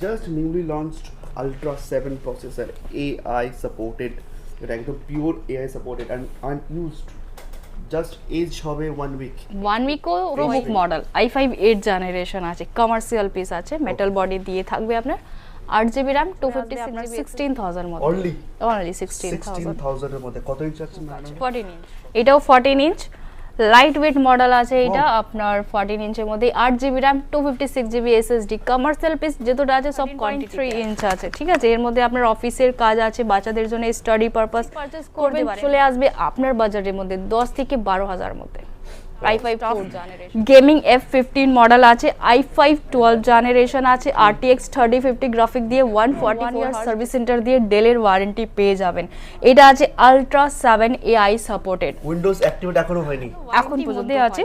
Just newly launched Ultra 7 processor, AI supported, এটা একদম pure AI supported and unused. Just age হবে 1 week. 1 week ও ProBook model i5 8 generation আছে, commercial piece আছে, metal body দিয়ে থাকবে আপনার 8GB RAM 256GB 16000 মধ্যে only 16000 এর মধ্যে কত ইঞ্চ আছে? 14 ইঞ্চ। এটাও 14 ইঞ্চ লাইট ওয়েট মডেল আছে, এটা আপনার 14 ইঞ্চের মধ্যে 8GB RAM 256GB SSD commercial piece যেটা আছে সব 3 ইঞ্চ আছে, ঠিক আছে। এর মধ্যে আপনার অফিসের কাজ আছে, বাচ্চাদের জন্য স্টাডি পারপাস পারচেজ করবেন, চলে আসবে আপনার বাজেটের মধ্যে 10 থেকে 12000 মধ্যে। i5 12 generation gaming F15 model আছে, i5 12 জেনারেশন আছে, RTX 3050 গ্রাফিক দিয়ে 144 ইয়ার সার্ভিস সেন্টার দিয়ে ডেলের ওয়ারেন্টি পেয়ে যাবেন। এটা আছে ultra 7 AI supported. Windows activate এখনো হয়নি, এখন পর্যন্ত আছে।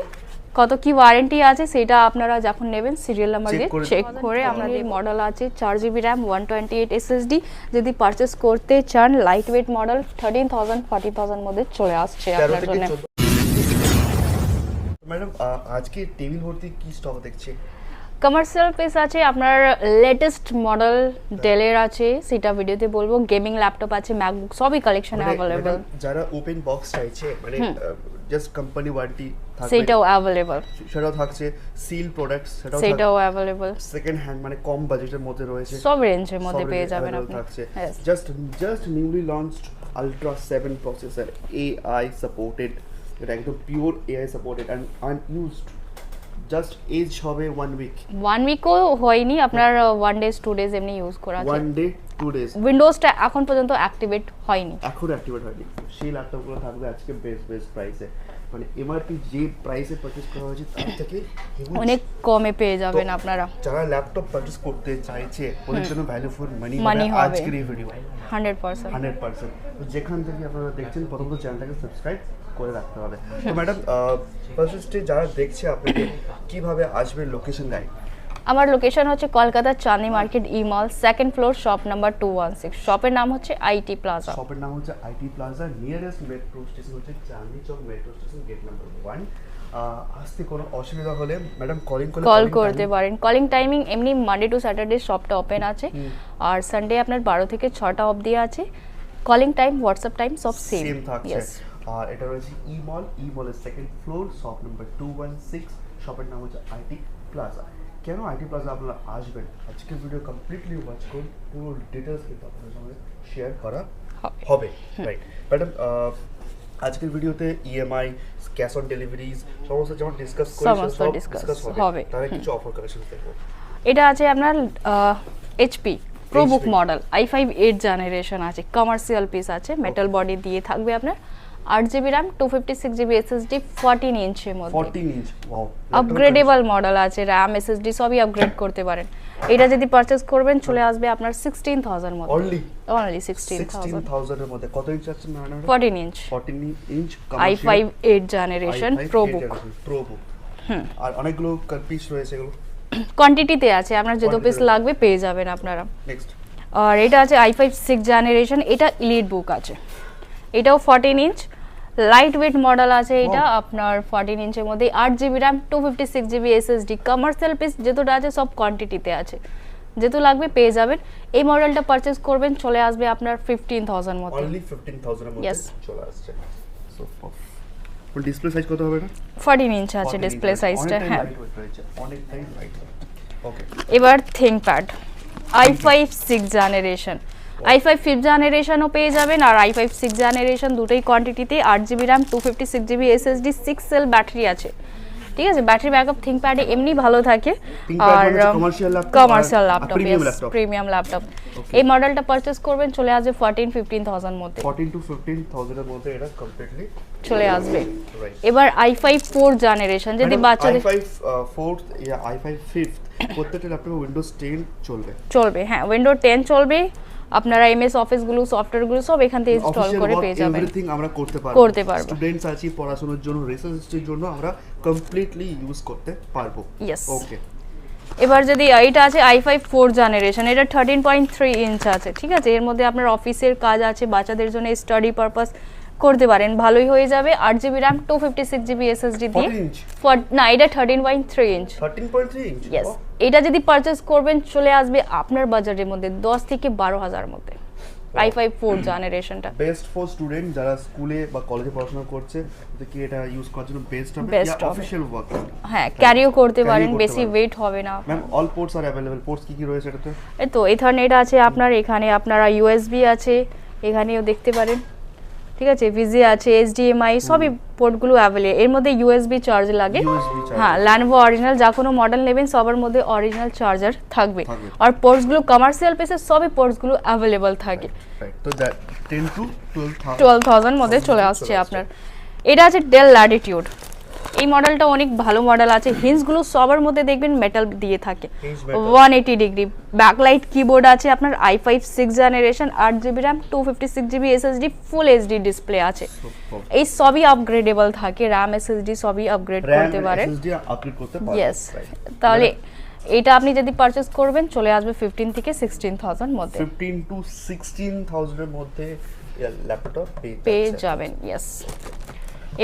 কত কি ওয়ারেন্টি আছে সেটা আপনারা যখন নেবেন সিরিয়াল নাম্বার দিয়ে চেক করে আমাদের মডেল আছে 4GB RAM 128 SSD। যদি পারচেজ করতে চান লাইট ওয়েট মডেল 13000 40000 মধ্যে চলে আসছে আপনার জন্য। ম্যাডাম আজকে টেবিল ভর্তি কি স্টক দেখছি? কমার্শিয়াল পিস আছে আপনার, লেটেস্ট মডেল ডেলের আছে, সেটা ভিডিওতে বলবো। গেমিং ল্যাপটপ আছে, ম্যাকবুক সবই কালেকশনে अवेलेबल। যারা ওপেন বক্স চাইছে মানে জাস্ট কোম্পানি ওয়ারেন্টি থাকবে সেটাও अवेलेबल, সেটাও থাকছে। সিল প্রোডাক্টস সেটাও अवेलेबल। সেকেন্ড হ্যান্ড মানে কম বাজেটের মধ্যে রয়েছে, সব রেঞ্জের মধ্যে পেয়ে যাবেন আপনি। Just newly launched ultra 7 processor, AI supported, এটা একদম pure AI supported and unused. Just age হবে 1 উইক। 1 উইকও হয়নি আপনার, 1 ডেজ 2 ডেজ এমনি ইউজ করা আছে। 1 ডে 2 ডেজ। উইন্ডোজটা এখন পর্যন্ত অ্যাক্টিভেট হয়নি, এখন অ্যাক্টিভেট হয়নি। সেই ল্যাপটপগুলো থাকবে আজকে বেস্ট প্রাইসে, মানে এমআরপি যে প্রাইসে পারচেজ করা হয়েছে তার থেকে অনেক কমে পেয়ে যাবেন আপনারা। যারা ল্যাপটপ পারচেজ করতে চাইছে ওদের জন্য ভ্যালু ফর মানি হবে আজকের এই ভিডিও 100%। তো যেখান থেকে আপনারা দেখছেন প্রথমত চ্যানেলটাকে সাবস্ক্রাইব করে রাখতে হবে। তো ম্যাডাম ফার্স্টে যারা দেখছে আপনাকে কিভাবে আসবে, লোকেশন গাইড? আমার লোকেশন হচ্ছে কলকাতা চাঁদনি মার্কেট ই মল, সেকেন্ড ফ্লোর, শপ নাম্বার 216। শপের নাম হচ্ছে আইটি প্লাজা। শপের নাম হচ্ছে IT plaza. Nearest metro station হচ্ছে Chandni Chowk metro station, gate number 1। আসতে কোনো অসুবিধা হলে ম্যাডাম কল করতে পারেন। কলিং টাইমিং এমনি মানডে টু স্যাটারডে শপটা ওপেন আছে, আর সানডে আপনার 12 থেকে 6টা অবধি আছে। কলিং টাইম, হোয়াটসঅ্যাপ টাইম সব সেম থাকছে। আর এটা রয়েছে ই মলের সেকেন্ড ফ্লোর, শপ নাম্বার 216। শপের নাম হচ্ছে আইটি প্লাজা। কেন আইটি প্লাজা আপনারা আসবেন, আজকের ভিডিও কমপ্লিটলি ওয়াচ করুন, পুরো ডিটেলস কিন্তু আপনাদের সঙ্গে শেয়ার করা হবে। রাইট ম্যাডাম, আজকের ভিডিওতে ইএমআই, ক্যাশ অন ডেলিভারিজ সমস্ত যেমন ডিসকাস হবে, তার কিছু অফার কালেকশন দেখব। এটা আছে আপনার HP ProBook model, i5 8 generation আছে, কমার্শিয়াল পিস আছে, মেটাল বডি দিয়ে থাকবে আপনার 8GB RAM 256GB SSD 14 ইঞ্চের মধ্যে। 14 ইঞ্চ, ওয়াও। আপগ্রেডেবল মডেল আছে, RAM SSD সবই আপগ্রেড করতে পারেন। এটা যদি পারচেজ করবেন চলে আসবে আপনার 16000 মধ্যে only 16000 এর মধ্যে। কত ইঞ্চ আছে madam? 14 inch i5 8 generation probook. আর অনেকগুলো পিস রয়েছে, এগুলো কোয়ান্টিটিতে আছে, আপনার যত পিস লাগবে পেয়ে যাবেন আপনারা। নেক্সট আর এটা আছে i5 6 জেনারেশন, এটা এলিট বুক আছে, এটাও 14 ইঞ্চ লাইট ওয়েট মডেল আছে। এটা আপনার 14 ইঞ্চের মধ্যে 8GB RAM 256GB SSD commercial piece যেটা আছে সব কোয়ান্টিটিতে আছে, যেটা লাগবে পেয়ে যাবেন। এই মডেলটা পারচেজ করবেন চলে আসবে আপনার 15000 মধ্যে, only 15000 এর মধ্যে চলে আসছে। সো ডিসপ্লে সাইজ কত হবে এটা? 14 ইঞ্চ আছে ডিসপ্লে সাইজটা। হ্যাঁ, অনেকটাই লাইট। ওকে, এবার ThinkPad i5 6 generation, i5 5th জেনারেশনও পেয়ে যাবেন, আর i5 6 জেনারেশন দুটোই কোয়ান্টিটিতে 8GB RAM 256GB SSD 6 sell battery আছে, ঠিক আছে। ব্যাটারি ব্যাকআপ থিংকপ্যাডে এমনি ভালো থাকে, আর কমার্শিয়াল ল্যাপটপ, প্রিমিয়াম ল্যাপটপ। এই মডেলটা পারচেজ করবেন চলে আসবে 14-15,000 মধ্যে, 14 to 15000 এর মধ্যে এটা কমপ্লিটলি চলে আসবে। এবার i5 4 জেনারেশন, যদি বাচ্চাদের i5 4th या i5 5th প্রত্যেকটা ল্যাপটপে উইন্ডোজ 10 চলবে। হ্যাঁ, উইন্ডোজ 10 চলবে। আপনারা এমএস অফিস গুলো, সফটওয়্যার গুলো সব এখান থেকে ইনস্টল করে পেয়ে যাবেন। এভরিথিং আমরা করতে পারবো। স্টুডেন্টস আছি, পড়াশোনার জন্য, রিসার্চের জন্য আমরা কমপ্লিটলি ইউজ করতে পারবো। ওকে, এবার যদি এটা আছে i5 4 জেনারেশন, এটা 13.3 ইঞ্চ আছে, ঠিক আছে। এর মধ্যে আপনার অফিসের কাজ আছে, বাচ্চাদের জন্য স্টাডি পারপাস করতে পারেন, ভালোই হয়ে যাবে। 8GB RAM 256GB SSD দিয়ে 14 ইঞ্চ না এটা 13.3 ইঞ্চ 13.3 ইঞ্চ ইয়েস। এটা যদি পারচেজ করবেন চলে আসবে আপনার বাজারের মধ্যে 10 থেকে 12,000 মধ্যে। i5 4th জেনারেশনটা best for student যারা স্কুলে বা কলেজে পড়াশোনা করছে, তো কি এটা ইউজ করার জন্য বেস্ট হবে, Best হবে। Official work. হ্যাঁ, ক্যারিও করতে Carry পারেন, করতে বেশি পারেন। ওয়েট হবে না। ম্যাম অল পোর্টস আর अवेलेबल, পোর্টস কি কি রয়েছে এটাতে? এই তো ইথারনেট আছে আপনার, এখানে আপনারা ইউএসবি আছে, এখানেও দেখতে পারেন, ঠিক আছে, ভিজি আছে, এইচডিএমআই সবই পোর্টগুলো অ্যাভেলেবল। এর মধ্যে ইউএসবি চার্জ লাগে। USB charge. হ্যাঁ, ল্যানোভো অরিজিনাল যা কোনো মডেল নেবেন সবার মধ্যে অরিজিনাল চার্জার থাকবে। থাকবে। আর পোর্টসগুলো কমার্শিয়াল পেসে সবই পোর্টসগুলো অ্যাভেলেবল থাকে। রাইট, তো দ্যাট 10 to 12,000 মধ্যে চলে আসছে আপনার। এটা আছে ডেল ল্যাটিটিউড, এই মডেলটা অনেক ভালো মডেল আছে। হিঞ্জগুলো সবার মধ্যে দেখবেন মেটাল দিয়ে থাকে, Hinge metal। 180 degree backlight keyboard আছে আপনার। i5 6th generation, 8GB RAM 256GB SSD, full HD display আছে। এই সবই আপগ্রেডেবল থাকে, RAM SSD সবই আপগ্রেড করতে পারেন। RAM SSD আপগ্রেড করতে পারেন। ইয়েস, তাহলে এটা আপনি যদি পারচেজ করবেন চলে আসবে 15 থেকে 16,000 মধ্যে 15 to 16,000 এর মধ্যে ল্যাপটপ পেয়ে যাবেন। ইয়েস,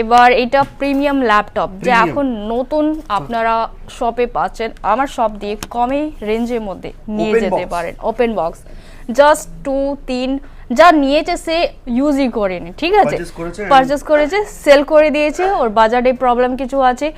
এবার এটা প্রিমিয়াম ল্যাপটপ যা Premium। এখন নতুন আপনারা শপে পাচ্ছেন, আমার শপ দিয়ে কমে রেঞ্জের মধ্যে নিয়ে Open যেতে box। পারেন। ওপেন বক্স জাস্ট 2-3 যা নিয়েছে সে ইউজই করেনি, ঠিক আছে, Purchase করেছে পারচেজ করেছে, সেল করে দিয়েছে, ওর বাজারে প্রবলেম কিছু আছে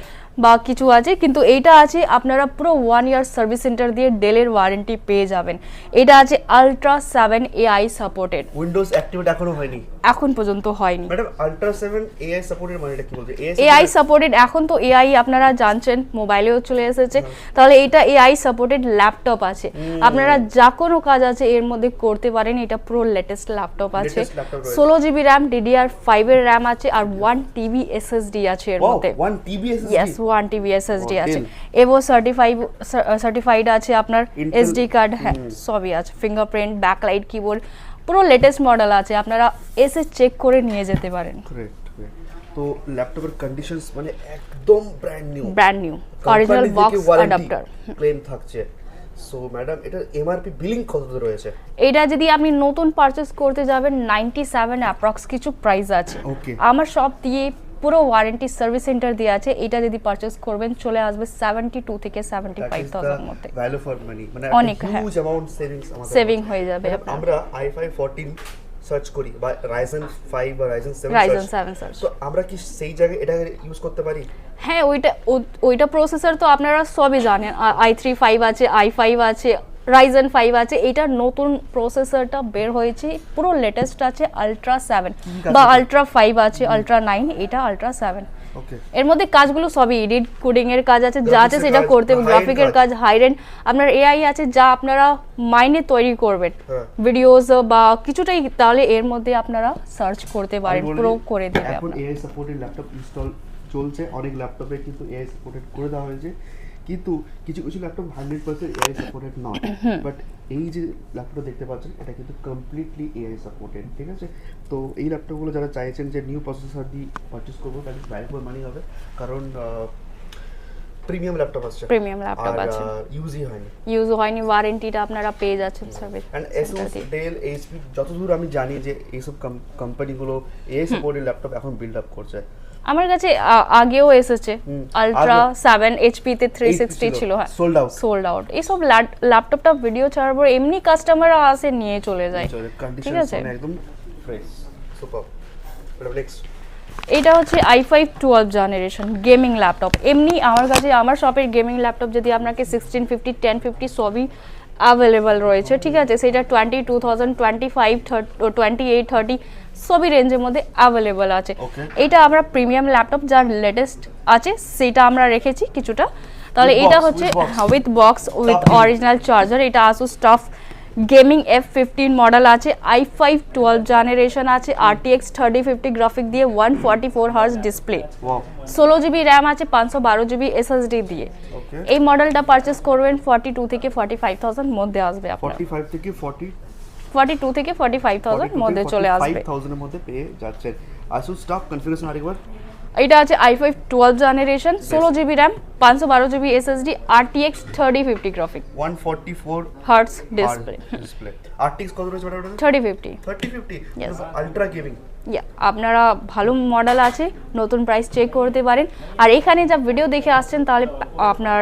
বা কিছু আছে, কিন্তু এইটা আছে আপনারা পুরো 1 ইয়ার সার্ভিস সেন্টার দিয়ে ডেলের ওয়ারেন্টি পেয়ে যাবেন। এটা আছে ultra 7 AI supported. Windows activate এখনো হয়নি, এখন পর্যন্ত হয়নি। ম্যাডাম আলট্রা 7 AI সাপোর্টের মানে এটা কি বলতে? এআই সাপোর্টেড, এখন তো এআই আপনারা জানছেন মোবাইলেও চলে এসেছে, তাহলে এটা এআই সাপোর্টেড ল্যাপটপ আছে, আপনারা যা কোনো কাজ আছে এর মধ্যে করতে পারেন। এটা পুরো লেটেস্ট ল্যাপটপ আছে, Latest laptop রয়েছে। 16GB RAM DDR5 এর RAM আছে, আর 1TB SSD আছে এর মধ্যে। 1 TB SSD? Yes, 1TB SSD Oh, আছে। Dell। এভো সার্টিফাইড আছে আপনার, Intel। এসডি কার্ড, হ্যাঁ সবই আছে, ফিঙ্গারপ্রিন্ট, ব্যাকলাইট কিবোর্ড, পুরো লেটেস্ট মডেল আছে, আপনারা এসে চেক করে নিয়ে যেতে পারেন। গ্রেট। তো ল্যাপটপের কন্ডিশনস মানে একদম brand new original box adapter claim থাকছে। সো ম্যাডাম এটার এমআরপি বিলিং কত রয়েছে? এটা যদি আপনি নতুন পারচেজ করতে যাবেন 97 অ্যাপ্রক্স কিছু প্রাইস আছে। Okay। আমার শপ দিয়ে পুরো ওয়ারেন্টি সার্ভিস সেন্টার দিয়ে আছে। এটা যদি পারচেজ করবেন চলে আসবে 72 থেকে 75,000 মধ্যে। ভ্যালু ফর মানি, মানে অনেক, হ্যাঁ। হিউজ অ্যামাউন্ট সেভিংস আমাদের সেভিং হয়ে যাবে আপনার। আমরা i5 14 সার্চ করি বা Ryzen 5 বা Ryzen 7 Ryzen 7 সার্চ, তো আমরা কি সেই জায়গায় এটা ইউজ করতে পারি? হ্যাঁ ওইটা প্রসেসর তো আপনারা সবই জানেন, i3 5 আছে, i5 আছে, Ryzen 5 আছে। এটা নতুন প্রসেসরটা বের হয়েছে, পুরো লেটেস্ট আছে, আলট্রা 7 বা আলট্রা 5 আছে, আলট্রা 9, এটা আলট্রা 7। ওকে, এর মধ্যে কাজগুলো সবই এডিট কোডিং এর কাজ আছে, যা আছে Graphics এর সেটা কাজ, করতে হবে, high-end গ্রাফিকের কাজ, হাই রেন্ড, আপনার এআই আছে যা আপনারা মাইনে তৈরি করবেন ভিডিওস বা কিছুটাই, তাহলে এর মধ্যে আপনারা সার্চ করতে পারেন, পুরো করে দেবে এখন আপনার। এআই সাপোর্টেড ল্যাপটপ ইনস্টল চলছে, অনেক ল্যাপটপে কিন্তু এআই সাপোর্টেড করে দেওয়া হয়েছে, কিন্তু কিছু কিছু ল্যাপটপ 100% এআই সাপোর্টেড নয়। বাট এই যে ল্যাপটপ দেখতে পাচ্ছেন এটা কিন্তু কমপ্লিটলি এআই সাপোর্টেড, ঠিক আছে। তো এই ল্যাপটপগুলো যারা চাইছেন যে নিউ প্রসেসর দিয়ে পারচেস করবো তাদের ভ্যালু ফর মানি হবে, কারণ প্রিমিয়াম ল্যাপটপ আছে, প্রিমিয়াম ল্যাপটপ আছে, ইউজ হয়নি, ওয়ারেন্টিটা আপনারা পেয়ে যাচ্ছেন service. And asus dell hp যতদূর আমি জানি যে এইসব কোম্পানিগুলো এআই সাপোর্টেড ল্যাপটপ এখন বিল্ড আপ করছে। আমার কাছে আগেও এসেছে, আলট্রা 7 এইচপি তে 360 ছিল, হ্যাঁ সোল্ড আউট। এইসব ল্যাপটপটা ভিডিও ছাড়ার পর এমনি কাস্টমাররা আসে নিয়ে চলে যায়, ঠিক আছে, একদম ফ্রেশ সুপার। নেক্সট এটা হচ্ছে i5 12th generation gaming laptop. এমনি আমার কাছে আমার শপের গেমিং ল্যাপটপ যদি আপনাকে 1650 1050 সবই অ্যাভেলেবল রয়েছে, ঠিক আছে, সেটা 22,000 25 28 30 সবই রেঞ্জের মধ্যে অ্যাভেলেবল আছে। এটা আমরা প্রিমিয়াম ল্যাপটপ যার লেটেস্ট আছে সেটা আমরা রেখেছি কিছুটা, তাহলে এটা হচ্ছে with box with original charger. এটা asus tough gaming F15 model আছে, i5 12th জেনারেশন আছে, RTX 3050 গ্রাফিক দিয়ে 144 হার্জ ডিসপ্লে, 16GB RAM আছে, 512GB SSD দিয়ে। এই মডেলটা পারচেজ করবেন 42 থেকে 45,000 মধ্যে আসবে আপনার, 42 থেকে 45,000 মধ্যে চলে আসবে, 5000 এর মধ্যে পেয়ে যাচ্ছেন। asus টাফ কনফিগারেশন আরেকবার এটা আছে i5 12 generation 16GB RAM 512GB SSD RTX 3050 graphic 144 hertz display RTX কত রয়েছে ম্যাডাম? 3050 3050 ultra gaming. আপনারা ভালো মডেল আছে, নতুন প্রাইস চেক করতে পারেন। আর এখানে যা ভিডিও দেখে আসছেন তাহলে আপনার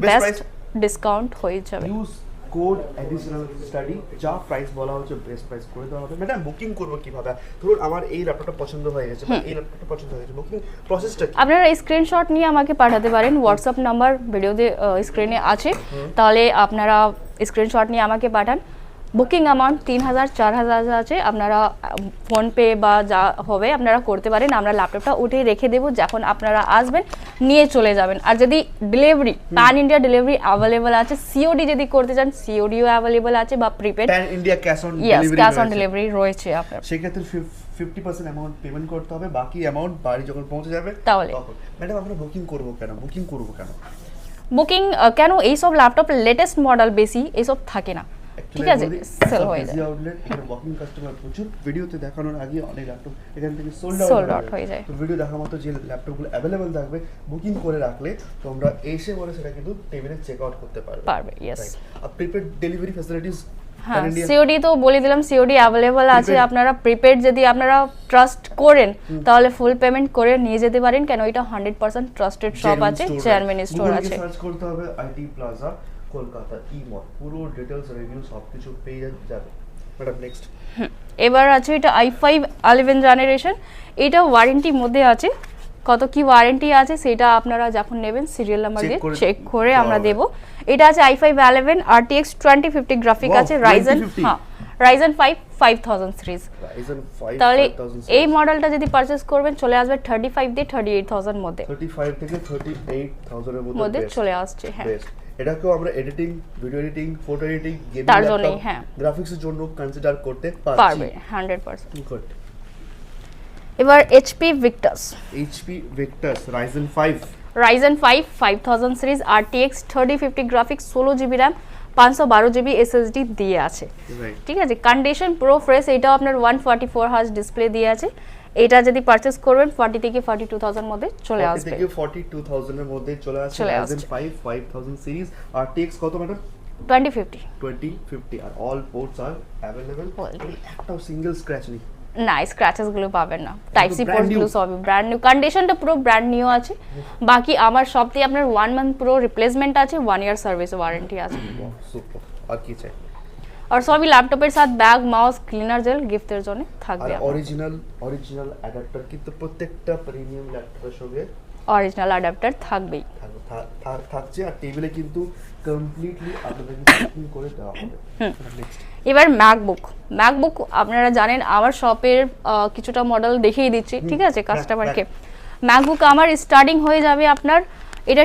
বেস্ট ডিসকাউন্ট হয়ে যাবে। ইউজ কোড অ্যাডিশনাল স্টাডি, যা প্রাইস বলা হচ্ছে বেস্ট প্রাইস করে দেওয়া হবে। ম্যাডাম বুকিং করব কিভাবে? ধরুন আমার এই ল্যাপটপটা পছন্দ হয়ে গেছে বা এই ল্যাপটপটা পছন্দ হয়ে গেছে, বুকিং প্রসেসটা কি? আপনারা স্ক্রিনশট নিয়ে আমাকে পাঠাতে পারেন, হোয়াটসঅ্যাপ নাম্বার ভিডিওতে স্ক্রিনে আছে, তাহলে আপনারা স্ক্রিনশট নিয়ে আমাকে পাঠান। বুকিং অ্যামাউন্ট 3000 4000 আছে, আপনারা ফোনপে বা যা হবে আপনারা করতে পারেন। আমরা ল্যাপটপটা উঠে রেখে দেবো, যখন আপনারা আসবেন নিয়ে চলে যাবেন। আর যদি delivery pan India delivery available আছে, সিওডি যদি করতে চান সিওডিও অ্যাভেলেবল আছে, বা prepaid pan India cash on delivery রয়েছে। আপনার সেক্ষেত্রে 50% অ্যামাউন্ট পেমেন্ট করতে হবে, বাকি অ্যামাউন্ট বাড়ি যখন পৌঁছে যাবে তাহলে। ম্যাডাম আমরা বুকিং করব কেন? বুকিং কেন? এইসব ল্যাপটপ লেটেস্ট মডেল বেশি এইসব থাকে না, ঠিক আছে, সেল হয়ে যায়। আউটলেট এখানে ওয়াকিং কাস্টমার প্রচুর, ভিডিওতে দেখানোর আগে অনেক ল্যাপটপ এখান থেকে সোল্ড আউট হয়ে যায়। তো ভিডিও দেখার মতো যে ল্যাপটপগুলো अवेलेबल থাকবে বুকিং করে রাখলে তোমরা এসে পরে সেটা কিন্তু টেবিলে চেক আউট করতে পারবে। ইয়েস। আর প্রিপেড ডেলিভারি ফ্যাসিলিটিস, হ্যাঁ সিওডি তো বলে দিলাম, সিওডি অ্যাভেলেবল আছে। আপনারা প্রিপেড যদি আপনারা ট্রাস্ট করেন তাহলে ফুল পেমেন্ট করে নিয়ে যেতে পারেন, কেন এটা 100% ট্রাস্টেড শপ আছে, জেনুইন স্টোর আছে। সার্চ করতে হবে আইটি প্লাজা কলকাতা ইমল, পুরো ডিটেইলস রিভিউ সবকিছু পেয়ে যাবে। ম্যাডাম নেক্সট এবার আছে এটা i5 11 জেনারেশন, এটা ওয়ারেন্টি মধ্যে আছে। কত কি ওয়ারেন্টি আছে সেটা আপনারা যখন নেবেন সিরিয়াল নাম্বার দিয়ে চেক করে আমরা দেব। এটা আছে i5 11 RTX 2050 গ্রাফিক আছে, Ryzen Ryzen 5 5000 সিরিজ। তাহলে এই মডেলটা যদি পারচেজ করবেন চলে আসবে 35 দিয়ে 38000 মধ্যে, 35 থেকে 38000 এর মধ্যে চলে আসছে। হ্যাঁ এটাকেও আমরা editing, video editing, photo editing, gaming তার জন্য হ্যাঁ গ্রাফিক্সের জন্য কনসিডার করতে পারবে 100%। গুড। এবার HP Victus Ryzen 5 5000 series RTX 3050 graphics 16GB RAM 512GB SSD দিয়ে আছে, ঠিক আছে। কন্ডিশন প্রো ফ্রেশ, এটাও আপনার 144 হার্জ ডিসপ্লে দিয়ে আছে। এটা যদি পারচেজ করবেন 40 থেকে 42000 মধ্যে চলে আসবে, 40 থেকে 42000 এর মধ্যে চলে আসবে। Ryzen 5 5000 সিরিজ RTX কত ম্যাডাম? 2050 আর অল পোর্টস আর अवेलेबल, একটা সিঙ্গেল স্ক্র্যাচ নেই, না স্ক্র্যাচেস গুলো পাবেন না। টাইপ সি পোর্ট গুলো সবই ব্র্যান্ড নিউ, কন্ডিশনটা পুরো ব্র্যান্ড নিউ আছে। বাকি আমার সবতেই আপনার 1 মান্থ পুরো রিপ্লেসমেন্ট আছে, 1 ইয়ার সার্ভিস ওয়ারেন্টি আছে। সুপার। আর কি চাই? আর সবই ল্যাপটপের সাথে ব্যাগ, মাউস, ক্লিনার জেল গিফটের জন্য থাকবে। আর অরিজিনাল অ্যাডাপ্টার কিন্তু প্রত্যেকটা প্রিমিয়াম ল্যাপটপের সঙ্গে অরিজিনাল অ্যাডাপ্টার থাকবেই থাকছে। আর টেবিলে কিন্তু কমপ্লিটলি আপনাদেরকে সেটিং করে দেওয়া হবে। এবার ম্যাকবুক আপনারা জানেন আমার শপের কিছুটা মডেল দেখিয়ে দিচ্ছি, ঠিক আছে কাস্টমারকে। ম্যাকবুক আমার স্টার্টিং হয়ে যাবে আপনার, এটা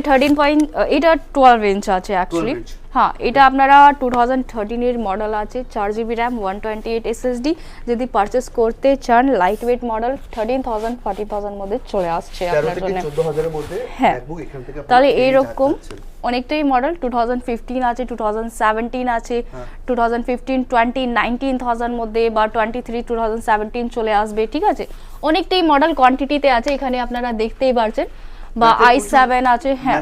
12 ইঞ্চ আছে অ্যাকচুয়ালি। হ্যাঁ এটা আপনারা 2013 এর মডেল আছে, 4GB RAM 128 SSD। যদি পারচেজ করতে চান লাইট ওয়েট মডেল 13000 40000 মধ্যে চলে আসছে আপনার জন্য, 14000 এর মধ্যে ম্যাকবুক এখান থেকে। তাহলে এইরকম অনেকটাই মডেল 2015 আছে, 2017 আছে, 2015 20 19000 মধ্যে, বা 23 2017 চলে আসবে, ঠিক আছে। অনেকটাই মডেল কোয়ান্টিটিতে আছে, এখানে আপনারা দেখতেই পারছেন। বা i7 আছে, হ্যাঁ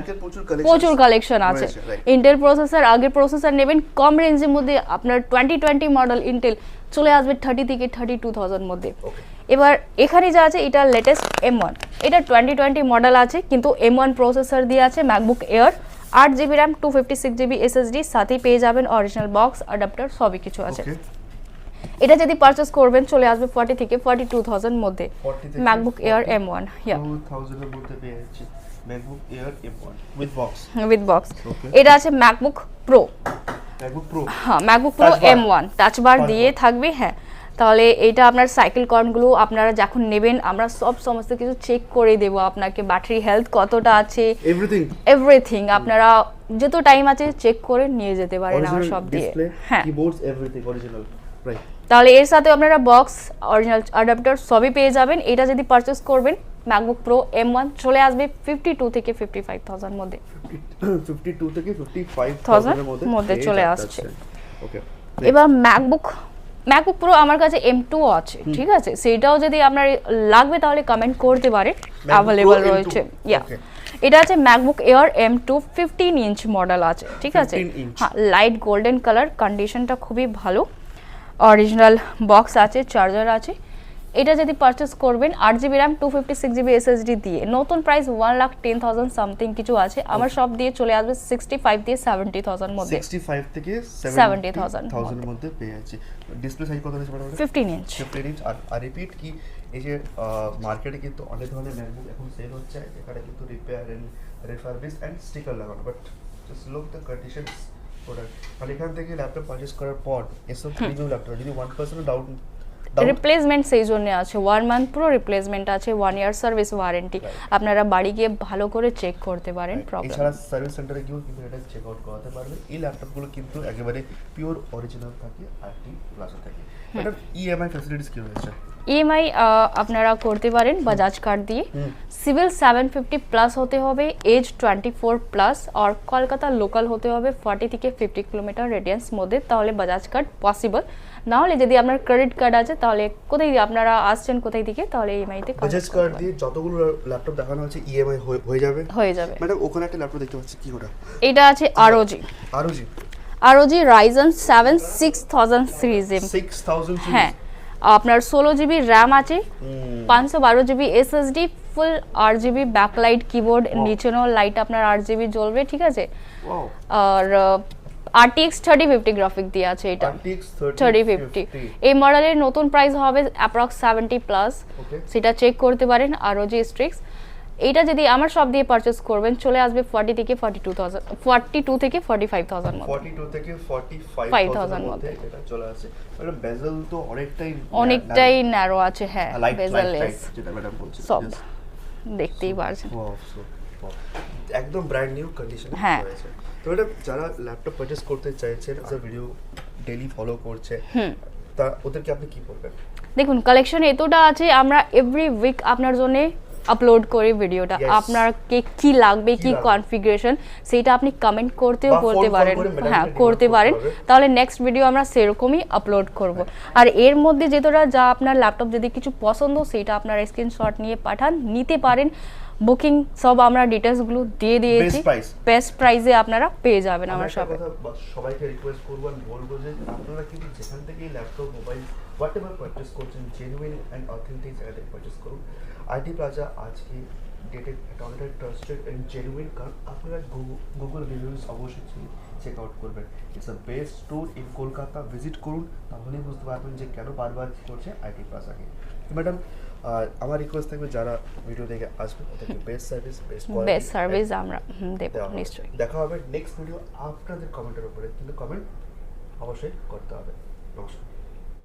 প্রচুর কালেকশন আছে। ইন্টেল প্রসেসর, আগের প্রসেসর নেবেন কম রেঞ্জের মধ্যে আপনার 2020 মডেল ইন্টেল চলে আসবে 30 থেকে 32000 মধ্যে। এবার এখানে যা আছে এটা লেটেস্ট M1, এটা 2020 মডেল আছে কিন্তু M1 প্রসেসর দিয়ে আছে। MacBook air 8GB RAM 256GB SSD, সাথে পেয়ে যাবেন অরিজিনাল বক্স, অ্যাডাপ্টার সবই কিছু আছে। এটা যদি পারচেজ করবেন চলে আসবে 40 থেকে 42000 মধ্যে। ম্যাকবুক এয়ার M1 2000 এর মধ্যে পেয়ে যাচ্ছে MacBook air M1 with box. এটা আছে ম্যাকবুক প্রো, হ্যাঁ ম্যাকবুক প্রো M1 টাচ বার দিয়ে থাকবে। হ্যাঁ তাহলে এটা আপনার সাইকেল কর্নগুলো আপনারা যখন নেবেন আমরা সমস্ত কিছু চেক করে দেব আপনাকে, ব্যাটারি হেলথ কতটা আছে, এভরিথিং আপনারা যত টাইম আছে চেক করে নিয়ে যেতে পারেন আমার সব দিয়ে। হ্যাঁ কিবোর্ডস এভরিথিং অরিজিনাল, রাইট। তাহলে এর সাথে আপনারা বক্স, অরিজিনাল অ্যাডাপ্টার সবই পেয়ে যাবেন। এটা যদি পারচেজ করবেন ম্যাকবুক প্রো M1 চলে আসবে 52 থেকে 55000 মধ্যে, 52 থেকে 55000 এর মধ্যে চলে আসছে। ওকে এবার ম্যাকবুক ম্যাকবুক প্রো আমার কাছে M2 আছে, ঠিক আছে, সেটাও যদি আপনার লাগবে তাহলে কমেন্ট করতে পারেন, অ্যাভেলেবল রয়েছে। ইয়া, এটা আছে MacBook air M2 15 inch model আছে, ঠিক আছে, হ্যাঁ, লাইট গোল্ডেন কালার, কন্ডিশনটা খুবই ভালো, অরিজিনাল বক্স আছে, চার্জার আছে। এটা যদি পারচেস করবেন 8GB RAM 256GB SSD দিয়ে, নতুন প্রাইস 1,10,000 সামথিং কিছু আছে, আমার সব দিয়ে চলে আসবে 65 দিয়ে 70,000 মধ্যে, 65 থেকে 70,000 এর মধ্যে পেয়ে যাচ্ছে। ডিসপ্লে সাইজ কত আছে বলতে? 15 ইঞ্চ। 15 ইঞ্চ। আর রিপিট কি, এই যে মার্কেটে কিন্তু অনেক ধরনের ম্যাকবুক এখন সেল হচ্ছে, এখানে কিন্তু repair and refurbish and sticker লাগানো, but just look the conditions product. আর এখান থেকে ল্যাপটপ পারচেস করার পর এসব প্রিমিয়াম ল্যাপটপ যদি 1% ডাউন রিপ্লেসমেন্ট সেই জন্য আছে, 1 মান্থ পুরো রিপ্লেসমেন্ট আছে, 1 ইয়ার সার্ভিস ওয়ারেন্টি, আপনারা বাড়ি গিয়ে ভালো করে চেক করতে পারেন, প্রবলেম এছাড়া সার্ভিস সেন্টারে গিয়েও কিন্তু এটা চেক আউট করাতে পারবেন। এই ল্যাপটপগুলো কিন্তু একেবারে পিওর অরিজিনাল থাকে, আরটি প্লাজা থাকে। এটা ইএমআই ফ্যাসিলিটিস কি রয়েছে? ইএমআই আপনারা করতে পারেন বাজাজ কার্ড দিয়ে, সিভিল 750 প্লাস হতে হবে, এজ 24 প্লাস, আর কলকাতা লোকাল হতে হবে 40 থেকে 50 কিলোমিটার রেডিয়ান্স মধ্যে, তাহলে বাজাজ কার্ড পসিবল। না হলে যদি আপনার ক্রেডিট কার্ড আছে তাহলে কোথায় আপনারা আসছেন কোথায় থেকে, তাহলে ইএমআইতে বাজাজ কার্ড দিয়ে যতগুলো ল্যাপটপ দেখানো হচ্ছে ইএমআই হয়ে যাবে। ম্যাডাম ওখানে একটা ল্যাপটপ দেখতে পাচ্ছি, কি ওটা? এটা আছে আরওজি Ryzen 7 6000 সিরিজ। 6000 সিরিজ, হ্যাঁ, আপনার 16GB RAM আছে, 512GB SSD, ফুল RGB ব্যাকলাইট কিবোর্ড, নিচেও লাইট আপনার RGB জ্বলবে, ঠিক আছে, আর RTX 3050 গ্রাফিক দিয়ে আছে, এটা RTX 3050। এই মডেলের নতুন প্রাইস হবে অ্যাপ্রক্স 70 প্লাস, সেটা চেক করতে পারেন ROG স্ট্রিক্স। এটা যদি আমার সব দিয়ে পারচেজ করবেন চলে আসবে 42 থেকে 45,000 মধ্যে, 42 থেকে 45,000 মধ্যে এটা চলে আসে। মানে বেজেল তো অনেকটাই ন্যারো আছে, হ্যাঁ, বেজেললেস, যেটা ম্যাডাম বলছে, সব দেখতেই পারছেন, একদম ব্র্যান্ড নিউ কন্ডিশনে রয়েছে। তো এটা যারা ল্যাপটপ পারচেজ করতে চাইছেন, আর ভিডিও ডেইলি ফলো করছে, তা ওদেরকে আপনি কি বলবেন? দেখুন, কালেকশন এতটা আছে, আমরা এভরি উইক আপনার জন্য আপলোড করি ভিডিওটা, আপনার কি লাগবে, কি কনফিগারেশন, সেটা আপনি কমেন্ট করতেও বলতে পারেন, হ্যাঁ করতে পারেন, তাহলে নেক্সট ভিডিও আমরা সেরকমই আপলোড করব। আর এর মধ্যে যেটা যা আপনার ল্যাপটপ যদি কিছু পছন্দ সেটা আপনার স্ক্রিনশট নিয়ে পাঠান, নিতে পারেন, বুকিং সব আমরা ডিটেইলসগুলো দিয়ে দিয়েছি, বেস্ট প্রাইসে আপনারা পেয়ে যাবেন আমার শপে। সবাইকে রিকোয়েস্ট করব আর বলবো যে আপনারা কিন্তু যেখান থেকে ল্যাপটপ, মোবাইল, হোয়াটএভার পারচেজ করছেন, জেনুইন এন্ড অথেন্টিক জায়গা থেকে পারচেজ করুন। আইটি প্লাজা আজকে ডেটে একটা অনেকটা ট্রাস্টেড এন্ড জেনুইন, কারণ আপনারা গুগল রিভিউজ অবশ্যই চেক আউট করবেন। It's a best store in Kolkata, visit করুন, তাহলেই বুঝতে পারবেন যে কেন বারবার করছে আইটি প্লাজাকে। ম্যাডাম, আমার রিকোয়েস্ট থাকবে যারা ভিডিও দেখে আসবে ওদেরকে বেস্ট সার্ভিস আমরা দেব নিশ্চয়ই। দেখা হবে নেক্সট ভিডিও আপনাদের কমেন্টের উপরে, কিন্তু কমেন্ট অবশ্যই করতে হবে। নমস্কার।